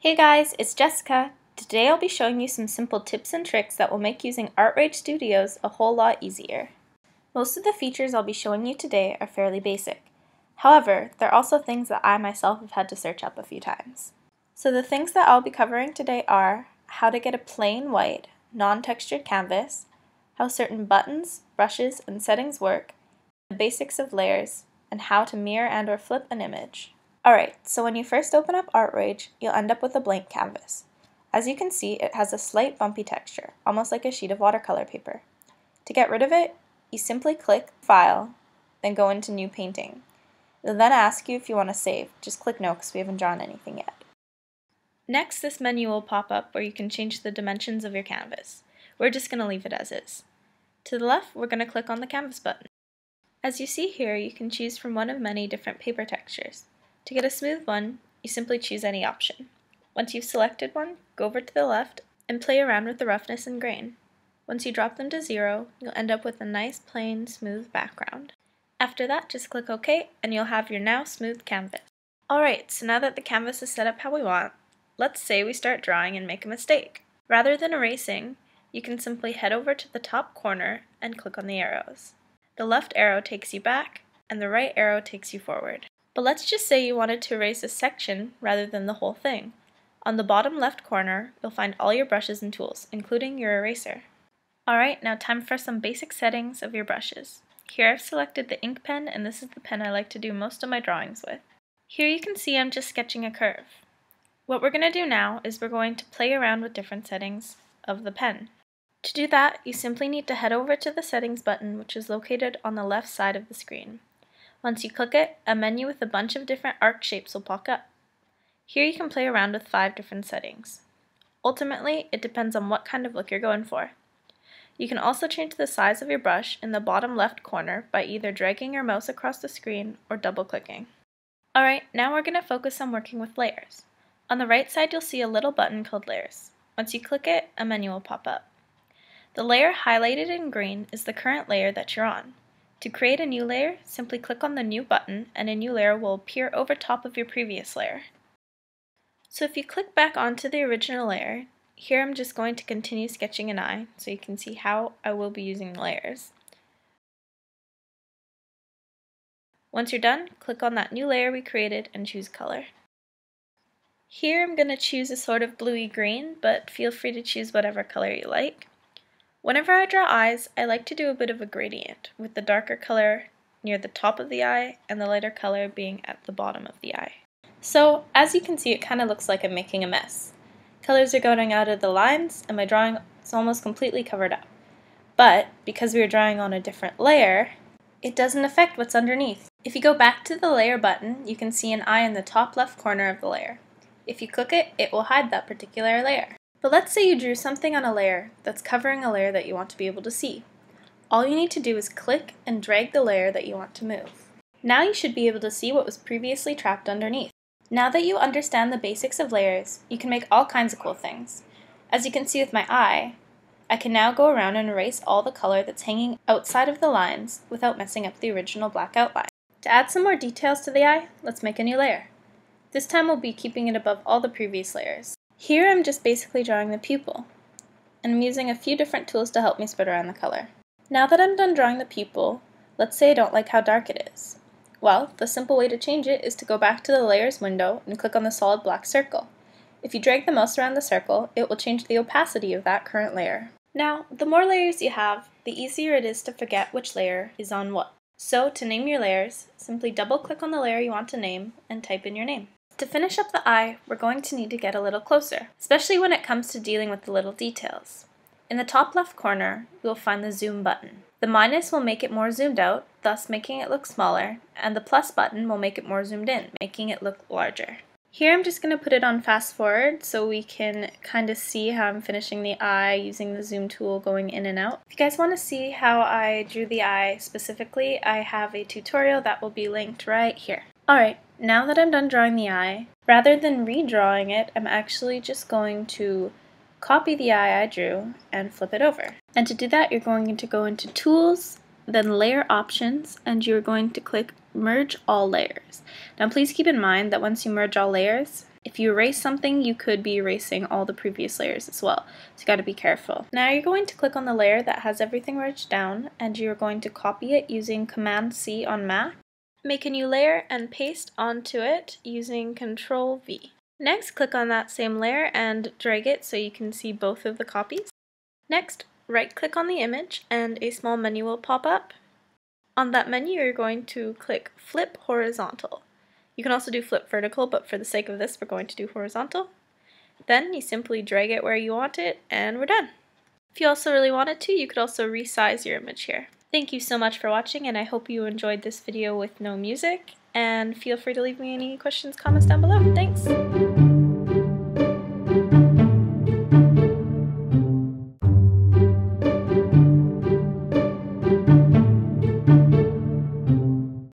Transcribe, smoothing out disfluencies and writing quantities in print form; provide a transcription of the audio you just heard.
Hey guys, it's Jessica. Today I'll be showing you some simple tips and tricks that will make using ArtRage Studios a whole lot easier. Most of the features I'll be showing you today are fairly basic. However, there are also things that I myself have had to search up a few times. So the things that I'll be covering today are how to get a plain white, non-textured canvas, how certain buttons, brushes, and settings work, the basics of layers, and how to mirror and/or flip an image. Alright, so when you first open up ArtRage, you'll end up with a blank canvas. As you can see, it has a slight bumpy texture, almost like a sheet of watercolor paper. To get rid of it, you simply click File, then go into New Painting. It'll then ask you if you want to save. Just click No because we haven't drawn anything yet. Next, this menu will pop up where you can change the dimensions of your canvas. We're just going to leave it as is. To the left, we're going to click on the Canvas button. As you see here, you can choose from one of many different paper textures. To get a smooth one, you simply choose any option. Once you've selected one, go over to the left and play around with the roughness and grain. Once you drop them to 0, you'll end up with a nice, plain, smooth background. After that, just click OK and you'll have your now smooth canvas. Alright, so now that the canvas is set up how we want, let's say we start drawing and make a mistake. Rather than erasing, you can simply head over to the top corner and click on the arrows. The left arrow takes you back and the right arrow takes you forward. But let's just say you wanted to erase a section rather than the whole thing. On the bottom left corner, you'll find all your brushes and tools, including your eraser. Alright, now time for some basic settings of your brushes. Here I've selected the ink pen, and this is the pen I like to do most of my drawings with. Here you can see I'm just sketching a curve. What we're going to do now is we're going to play around with different settings of the pen. To do that, you simply need to head over to the settings button, which is located on the left side of the screen. Once you click it, a menu with a bunch of different arc shapes will pop up. Here you can play around with 5 different settings. Ultimately, it depends on what kind of look you're going for. You can also change the size of your brush in the bottom left corner by either dragging your mouse across the screen or double-clicking. Alright, now we're going to focus on working with layers. On the right side, you'll see a little button called Layers. Once you click it, a menu will pop up. The layer highlighted in green is the current layer that you're on. To create a new layer, simply click on the New button and a new layer will appear over top of your previous layer. So if you click back onto the original layer, here I'm just going to continue sketching an eye so you can see how I will be using the layers. Once you're done, click on that new layer we created and choose color. Here I'm going to choose a sort of bluey green, but feel free to choose whatever color you like. Whenever I draw eyes, I like to do a bit of a gradient, with the darker color near the top of the eye and the lighter color being at the bottom of the eye. So, as you can see, it kind of looks like I'm making a mess. Colors are going out of the lines, and my drawing is almost completely covered up. But, because we are drawing on a different layer, it doesn't affect what's underneath. If you go back to the layer button, you can see an eye in the top left corner of the layer. If you click it, it will hide that particular layer. But let's say you drew something on a layer that's covering a layer that you want to be able to see. All you need to do is click and drag the layer that you want to move. Now you should be able to see what was previously trapped underneath. Now that you understand the basics of layers, you can make all kinds of cool things. As you can see with my eye, I can now go around and erase all the color that's hanging outside of the lines without messing up the original black outline. To add some more details to the eye, let's make a new layer. This time we'll be keeping it above all the previous layers. Here I'm just basically drawing the pupil, and I'm using a few different tools to help me spread around the color. Now that I'm done drawing the pupil, let's say I don't like how dark it is. Well, the simple way to change it is to go back to the Layers window and click on the solid black circle. If you drag the mouse around the circle, it will change the opacity of that current layer. Now, the more layers you have, the easier it is to forget which layer is on what. So, to name your layers, simply double-click on the layer you want to name and type in your name. To finish up the eye, we're going to need to get a little closer, especially when it comes to dealing with the little details. In the top left corner, you'll find the zoom button. The minus will make it more zoomed out, thus making it look smaller, and the plus button will make it more zoomed in, making it look larger. Here I'm just going to put it on fast forward so we can kind of see how I'm finishing the eye using the zoom tool going in and out. If you guys want to see how I drew the eye specifically, I have a tutorial that will be linked right here. Alright, now that I'm done drawing the eye, rather than redrawing it, I'm actually just going to copy the eye I drew and flip it over. And to do that, you're going to go into Tools, then Layer Options, and you're going to click Merge All Layers. Now please keep in mind that once you merge all layers, If you erase something, you could be erasing all the previous layers as well, so you gotta be careful. Now you're going to click on the layer that has everything written down, and you're going to copy it using Command-C on Mac. Make a new layer and paste onto it using Control-V. Next, click on that same layer and drag it so you can see both of the copies. Next, right-click on the image and a small menu will pop up. On that menu, you're going to click Flip Horizontal. You can also do flip vertical, but for the sake of this, we're going to do horizontal. Then you simply drag it where you want it, and we're done. If you also really wanted to, you could also resize your image here. Thank you so much for watching, and I hope you enjoyed this video with no music, and feel free to leave me any questions, comments down below. Thanks!